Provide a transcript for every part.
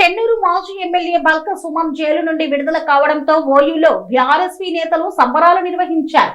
చెన్నూరు మాజీ MLA బల్క Suman jail నుండి విడుదల కావడంతో ఓయూలో బీఆర్ఎస్పీ నేతలు సంబరాలు నిర్వహించారు.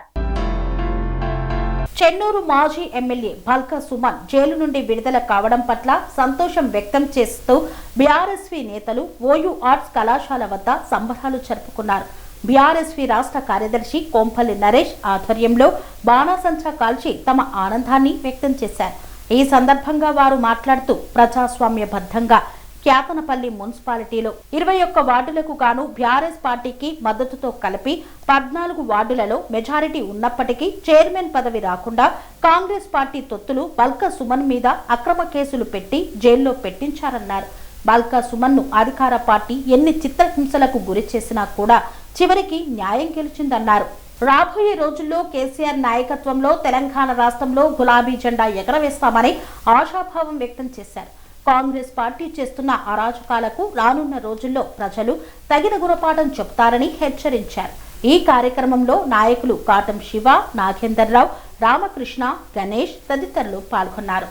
చెన్నూరు మాజీ ఎమ్మెల్యే బల్క సుమన్ జైలు నుండి విడుదల కావడం పట్ల సంతోషం వ్యక్తం చేస్తూ బీఆర్ఎస్పీ నేతలు ఓయూ ఆర్ట్స్ కళాశాల వద్ద సంబరాలు జరుపుకున్నారు. బీఆర్ఎస్పీ రాష్ట్ర కార్యదర్శి కొంపల్లి నరేష్ ఆధ్వర్యంలో బాణాసంచా కాల్చి తమ ఆనందాన్ని వ్యక్తం చేశారు. ఈ సందర్భంగా వారు మాట్లాడుతూ ప్రజాస్వామ్యబద్ధంగా క్యాతనపల్లి మున్సిపాలిటీలో 21 వార్డులకు గాను బీఆర్ఎస్ పార్టీకి మద్దతుతో కలిపి 14 వార్డులలో మెజారిటీ ఉన్నప్పటికీ చైర్మన్ పదవి రాకుండా కాంగ్రెస్ పార్టీ తొత్తులు బల్క సుమన్ మీద అక్రమ కేసులు పెట్టి జైల్లో పెట్టించారన్నారు. బల్క సుమన్ ను అధికార పార్టీ ఎన్ని చిత్రహింసలకు గురి చేసినా కూడా చివరికి న్యాయం గెలిచిందన్నారు. రాబోయే రోజుల్లో కేసీఆర్ నాయకత్వంలో తెలంగాణ రాష్ట్రంలో గులాబీ జెండా ఎగరవేస్తామని ఆశాభావం వ్యక్తం చేశారు. కాంగ్రెస్ పార్టీ చేస్తున్న అరాచకాలకు రానున్న రోజుల్లో ప్రజలు తగిన గుణపాఠం చెబుతారని హెచ్చరించారు. ఈ కార్యక్రమంలో నాయకులు కాటం శివ, నాగేందర్రావు, రామకృష్ణ, గణేష్ తదితరులు పాల్గొన్నారు.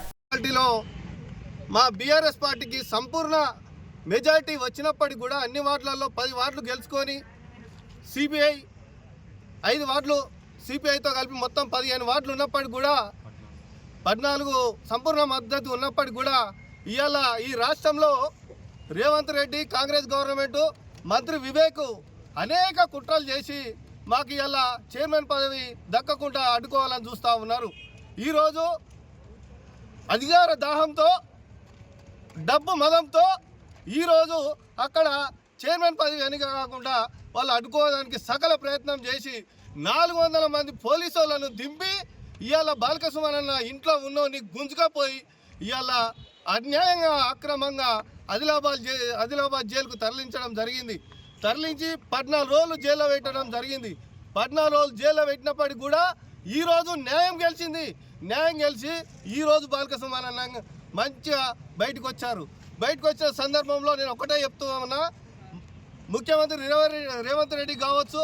మా బీఆర్ఎస్ పార్టీకి సంపూర్ణ మెజారిటీ వచ్చినప్పటికీ కూడా అన్ని వార్డులలో 10 వార్డులు గెలుచుకొని సిపిఐ 5 వార్డులు సిపిఐతో కలిపి మొత్తం 15 వార్డులు ఉన్నప్పటికీ కూడా 14 సంపూర్ణ మద్దతు ఉన్నప్పటికీ కూడా ఇవాళ ఈ రాష్ట్రంలో రేవంత్ రెడ్డి కాంగ్రెస్ గవర్నమెంట్ మంత్రి వివేక్ అనేక కుట్రలు చేసి మాకు ఇవాళ చైర్మన్ పదవి దక్కకుండా అడ్డుకోవాలని చూస్తూ ఉన్నారు. ఈరోజు అధికార దాహంతో డబ్బు మదంతో ఈరోజు అక్కడ చైర్మన్ పదవి వెనుక కాకుండా వాళ్ళు అడ్డుకోవడానికి సకల ప్రయత్నం చేసి 400 మంది పోలీసు వాళ్ళను దింపి ఇవాళ బాల్క సుమన్ అన్న ఇంట్లో ఉన్నోని గుంజుకపోయి ఇవాళ అన్యాయంగా అక్రమంగా ఆదిలాబాద్ జైలుకు తరలించడం జరిగింది. తరలించి 14 రోజులు జైల్లో పెట్టడం జరిగింది. 14 రోజులు జైల్లో పెట్టినప్పటికీ కూడా ఈరోజు న్యాయం గెలిచింది. న్యాయం గెలిచి ఈరోజు బాల్క సుమన్ అన్న మంచిగా బయటకు వచ్చారు. బయటకు వచ్చిన సందర్భంలో నేను ఒకటే చెప్తూ ఉన్నా, ముఖ్యమంత్రి రేవంత్ రెడ్డి కావచ్చు,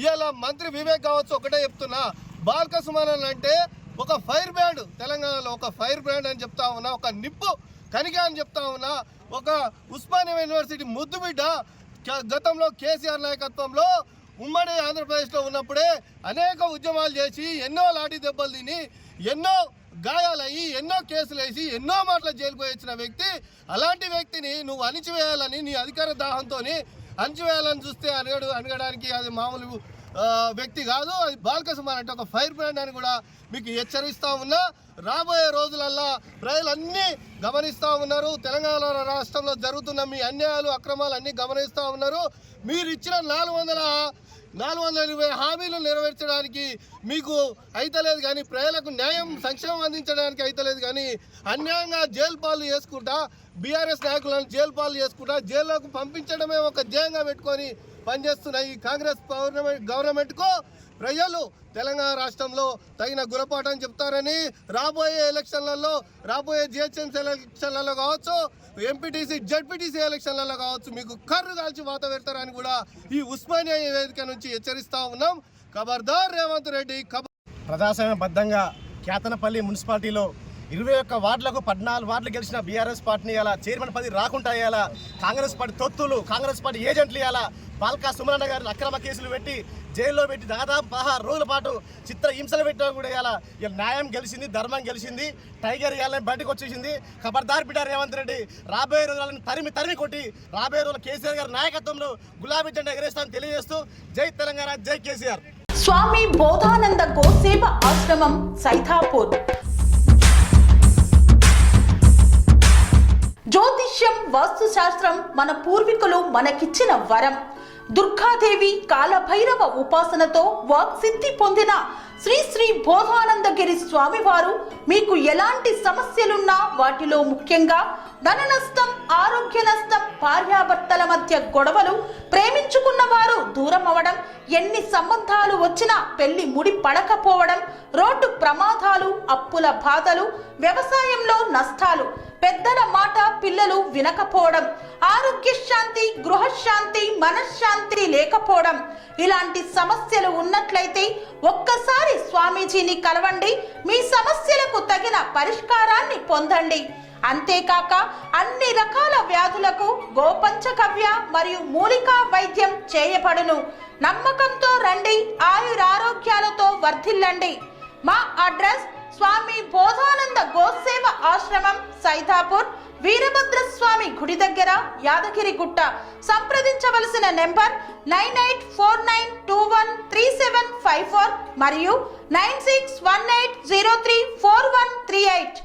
ఇవాళ మంత్రి వివేక్ కావచ్చు, ఒకటే చెప్తున్నా, బాల్క సుమన్ అంటే ఒక ఫైర్ బ్రాండ్, తెలంగాణలో ఒక ఫైర్ బ్రాండ్ అని చెప్తా ఉన్నా, ఒక నిప్పు కనిక అని చెప్తా ఉన్నా, ఒక ఉస్మానియా యూనివర్సిటీ ముద్దుబిడ్డ. గతంలో కేసీఆర్ నాయకత్వంలో ఉమ్మడి ఆంధ్రప్రదేశ్లో ఉన్నప్పుడే అనేక ఉద్యమాలు చేసి ఎన్నో లాఠీ దెబ్బలు తిని ఎన్నో గాయాలయ్యి ఎన్నో కేసులు వేసి ఎన్నో మాటలు జైలుకు వచ్చిన వ్యక్తి. అలాంటి వ్యక్తిని నువ్వు అణిచివేయాలని నీ అధికార దాహంతో అణిచివేయాలని చూస్తే అణగడానికి అది మామూలు వ్యక్తి కాదు. అది బాల్క సుమన్ అంటే ఒక ఫైర్ బ్రాండ్ అని కూడా మీకు హెచ్చరిస్తూ ఉన్నా. రాబోయే రోజులల్లా ప్రజలన్నీ గమనిస్తూ ఉన్నారు. తెలంగాణ రాష్ట్రంలో జరుగుతున్న మీ అన్యాయాలు అక్రమాలు అన్నీ గమనిస్తూ ఉన్నారు. మీరు ఇచ్చిన 420 హామీలు నెరవేర్చడానికి మీకు అయితలేదు కానీ, ప్రజలకు న్యాయం సంక్షేమం అందించడానికి అయితలేదు కానీ, అన్యాయంగా జైలు పాలు చేసుకుంటా బీఆర్ఎస్ నాయకులను జైలు పాలు చేసుకుంటా జైల్లోకి పంపించడమే ఒక ధ్యేయంగా పెట్టుకొని పనిచేస్తున్న ఈ కాంగ్రెస్ గవర్నమెంట్కు ప్రజలు తెలంగాణ రాష్ట్రంలో తగిన గుణపాఠం చెప్తారని రాబోయే ఎలక్షన్లలో, రాబోయే జిహెచ్ఎంసీ ఎలక్షన్లలో కావచ్చు, ఎంపీటీసీ జడ్పీటీసీ ఎలక్షన్లలో కావచ్చు మీకు కర్రు కాల్చి వాత పెడతారని కూడా ఈ ఉస్మానియా వేదిక నుంచి హెచ్చరిస్తూ ఉన్నాం. ఖబర్దార్ రేవంత్ రెడ్డి. ప్రజాస్వామ్యబద్ధంగా క్యాతనపల్లి మున్సిపాలిటీలో 21 వార్డులకు 14 వార్డులు గెలిచిన బీఆర్ఎస్ పార్టీని ఇలా చైర్మన్ పదవి రాకుండా ఇవ్వాలా, కాంగ్రెస్ పార్టీ తొత్తులు, కాంగ్రెస్ పార్టీ ఏజెంట్లు ఇవ్వాలా, బాల్క సుమన్ గారిని అక్రమ కేసులు పెట్టి జైల్లో పెట్టి దాదాపు 16 రోజుల పాటు చిత్ర హింసలు పెట్టినా కూడా ఇలా న్యాయం గెలిచింది, ధర్మం గెలిచింది. టైగర్ ఇవ్వాలని బయటకు వచ్చేసింది. ఖబర్దార్ బిడ్డ రేవంత్ రెడ్డి. రాబోయే రోజులను తరిమి కొట్టి రాబోయే రోజులు కేసీఆర్ గారి నాయకత్వంలో గులాబీ జెండా ఎగరేస్తామని తెలియజేస్తూ జై తెలంగాణ, జై కేసీఆర్. స్వామి బోధానంద గోసేవ ఆశ్రమం, సైథాపూర్. జ్యోతిష్యం, వాస్తుశాస్త్రం మన పూర్వీకులు మనకిచ్చిన వరం. దుర్గాదేవి, కాలభైరవ ఉపాసనతో వాక్సిద్ధి పొందిన శ్రీ బోధానందగిరి స్వామివారు మీకు ఎలాంటి సమస్యలున్నా, వాటిలో ముఖ్యంగా ధన నష్టం, ఆరోగ్య నష్టం, భార్యాభర్తల మధ్య గొడవలు, ప్రేమించుకున్న వారు దూరం అవడం, ఎన్ని సంబంధాలు వచ్చినా పెళ్లి ముడి పడకపోవడం, రోడ్డు ప్రమాదాలు, అప్పుల బాధలు, వ్యవసాయంలో నష్టాలు, పెద్దల మాట పిల్లలు వినకపోవడం, ఆరోగ్య శాంతి, గృహశాంతి, మనశ్శాంతి లేకపోవడం, ఇలాంటి సమస్యలు ఉన్నట్లయితే ఒక్కసారి స్వామీజీని కలవండి. మీ సమస్యలకు తగిన పరిష్కారాన్ని పొందండి. అంతేకాక అన్ని రకాల వ్యాధులకు గోపంచకవ్య మరియు మూలికా వైద్యం చేయబడును. నమ్మకంతో రండి, ఆయురారోగ్యాలతో వర్ధిల్లండి. మా అడ్రస్ స్వామి బోధానంద గోసేవ ఆశ్రమం, సైదాపూర్, వీరభద్రస్వామి గుడి దగ్గర, యాదగిరిగుట్ట. సంప్రదించవలసిన నెంబర్ 9849213754 మరియు 9618034138.